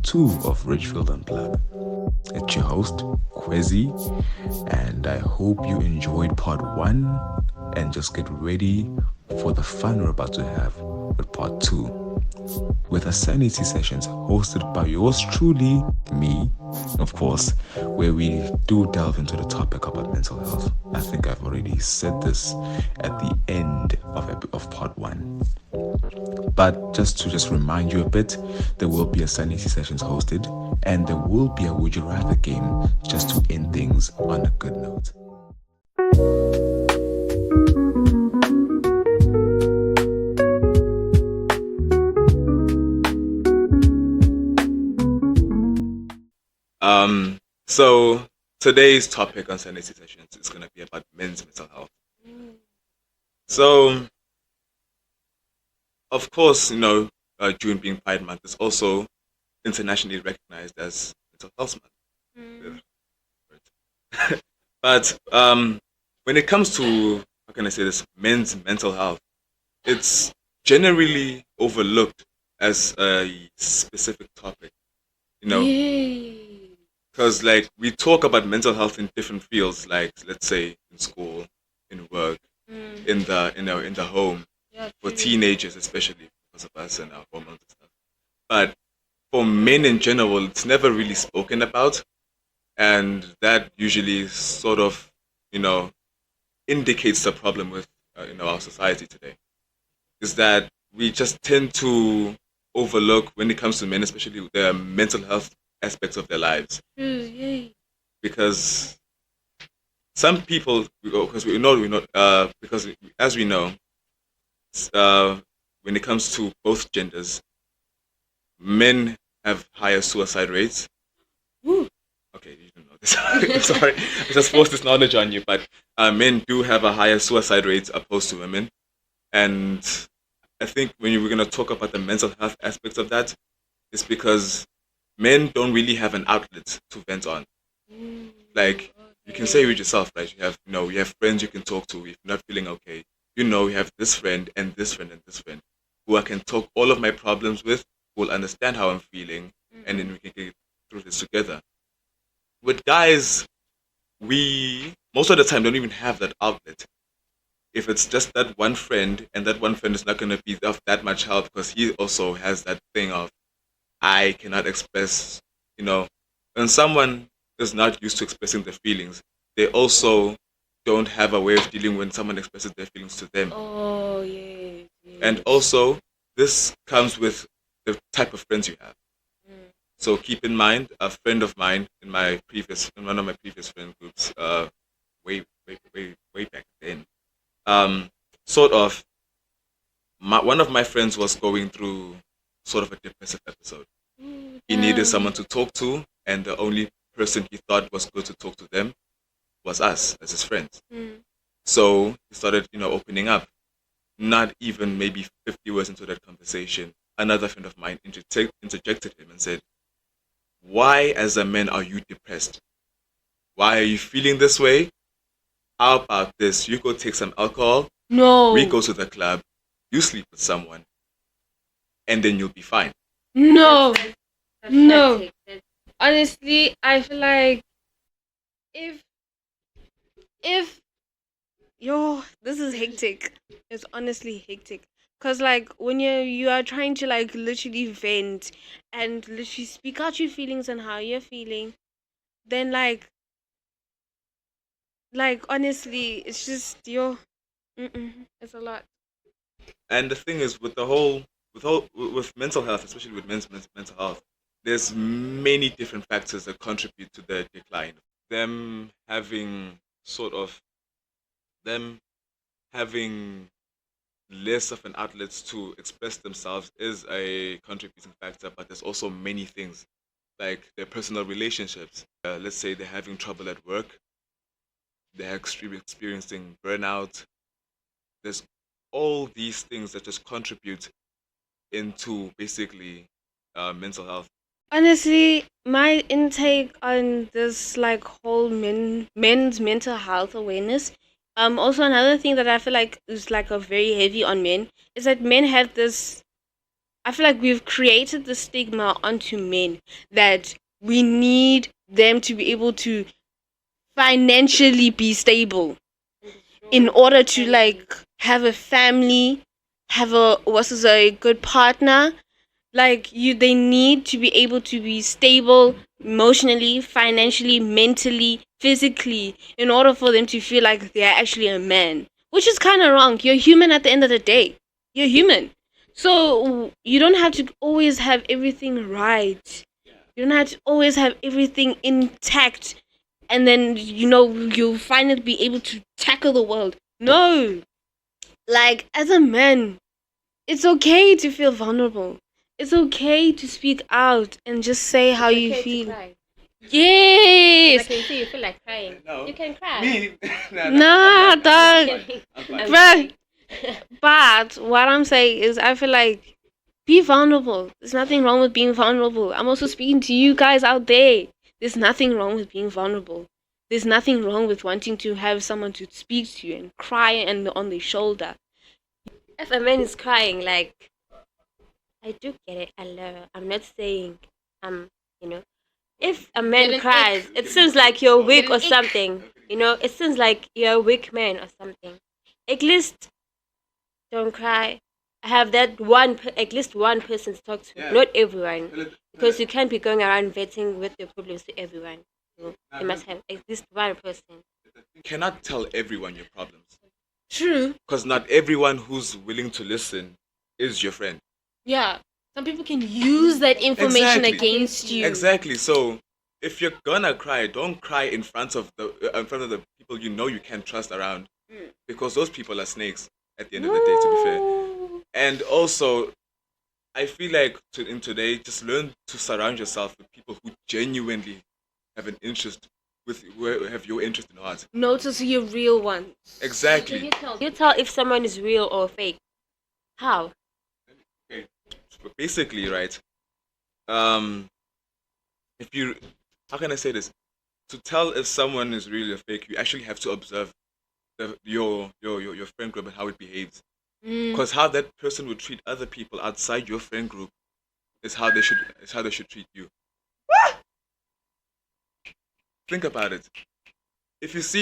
2 of Richfield Unplugged. It's your host, Kwezi, and I hope you enjoyed part 1 and just get ready for the fun we're about to have with part 2 with a Sanity sessions hosted by yours truly, me, of course, where we do delve into the topic about mental health. I think I've already said this at the end of part 1. But just remind you a bit, there will be a Sanity sessions hosted, and there will be a Would You Rather game just to end things on a good note. So today's topic on Sanity sessions is going to be about men's mental health. So, of course, June being Pride Month is also internationally recognized as Mental Health Month. But when it comes to, how can I say this, men's mental health, it's generally overlooked as a specific topic, because we talk about mental health in different fields, like let's say in school, in work, in the home, for teenagers especially because of us and our hormones and stuff. But for men in general, it's never really spoken about, and that usually sort of indicates the problem with our society today, is that we just tend to overlook when it comes to men, especially the mental health aspects of their lives, because some people, because because as we know, when it comes to both genders, men have higher suicide rates. Okay, you don't know this. Sorry, I just forced this knowledge on you, but men do have a higher suicide rate opposed to women, and I think when we're going to talk about the mental health aspects of that, it's because men don't really have an outlet to vent on. Like, you can say with yourself, right? You have friends you can talk to if you're not feeling okay. You have this friend and this friend and this friend who I can talk all of my problems with, who will understand how I'm feeling, and then we can get through this together. With guys, we most of the time don't even have that outlet. If it's just that one friend, and that one friend is not going to be of that much help because he also has that thing of, I cannot express, when someone is not used to expressing their feelings, they also don't have a way of dealing when someone expresses their feelings to them. Oh, yes. And also, this comes with the type of friends you have. So keep in mind, a friend of mine in one of my previous friend groups, way back then, sort of, one of my friends was going through sort of a depressive episode. He needed someone to talk to, and the only person he thought was good to talk to them was us as his friends. So he started, opening up. Not even maybe 50 words into that conversation, another friend of mine interjected him and said, "Why, as a man, are you depressed? Why are you feeling this way? How about this? You go take some alcohol. No. We go to the club. You sleep with someone, and then you'll be fine." No. No. Honestly, I feel like if this is hectic. It's honestly hectic. Cause when you are trying to literally vent and literally speak out your feelings and how you're feeling, then honestly, it's just it's a lot. And the thing is, with mental health, especially with men's mental health, there's many different factors that contribute to the decline. Them having sort of them having less of an outlet to express themselves is a contributing factor, but there's also many things like their personal relationships. Let's say they're having trouble at work, they're experiencing burnout. There's all these things that just contribute into basically mental health. Honestly, my intake on this whole men's mental health awareness. Also another thing that I feel like is a very heavy on men is that men have this I feel like we've created the stigma onto men that we need them to be able to financially be stable in order to like have a family, have a good partner. Like they need to be able to be stable emotionally, financially, mentally, physically, in order for them to feel like they're actually a man, which is kind of wrong. You're human at the end of the day. You're human, so you don't have to always have everything right. You don't have to always have everything intact, and then you'll finally be able to tackle the world. No, like as a man, it's okay to feel vulnerable. It's okay to speak out and just say how you feel. Cry. Yes. I can see you feel like crying. No. You can cry. Me? Nah, dog. I'm fine. Bruh. But what I'm saying is, I feel like be vulnerable. There's nothing wrong with being vulnerable. I'm also speaking to you guys out there. There's nothing wrong with being vulnerable. There's nothing wrong with wanting to have someone to speak to you and cry and on their shoulder. If a man is crying, like, I do get it. I love it. I'm not saying, you know, if a man cries, it seems like you're weak or something. It seems like you're a weak man or something. At least don't cry. Have that at least one person to talk to, Yeah. not everyone, because you can't be going around venting with your problems to everyone. You must have at least one person. You cannot tell everyone your problems. True. Because not everyone who's willing to listen is your friend. Yeah. Some people can use that information Exactly. against you. Exactly. So if you're gonna cry, don't cry in front of the people you can't trust around, because those people are snakes at the end of the day. To be fair, and also, I feel like in today, just learn to surround yourself with people who genuinely have an interest who have your interest in heart. Notice your real ones. Exactly. You tell if someone is real or fake. How? Okay. So basically, right. If you, how can I say this? To tell if someone is really a fake, you actually have to observe your friend group and how it behaves. Because how that person would treat other people outside your friend group is how they should treat you. Think about it. If you see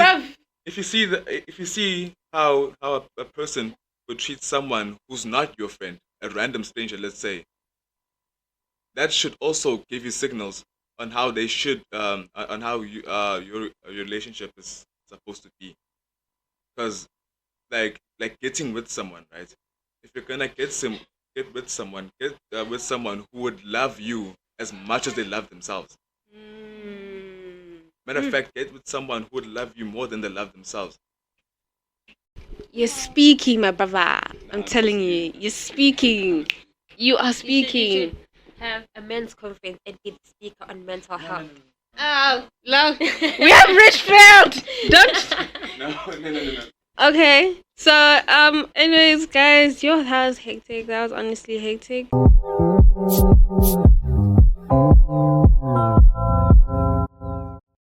if you see how a person would treat someone who's not your friend, a random stranger, let's say, that should also give you signals on how they should on how your relationship is supposed to be. Because like getting with someone, right? If you're gonna get with someone, get with someone who would love you as much as they love themselves. Matter of fact, get with someone who would love you more than they love themselves. You're speaking, my brother. I'm telling you, you're speaking. You are You speaking. should have a men's conference and be the speaker on mental health. Oh, look. We have Richfield. Don't. No. Okay. So, anyways, guys, that was hectic. That was honestly hectic.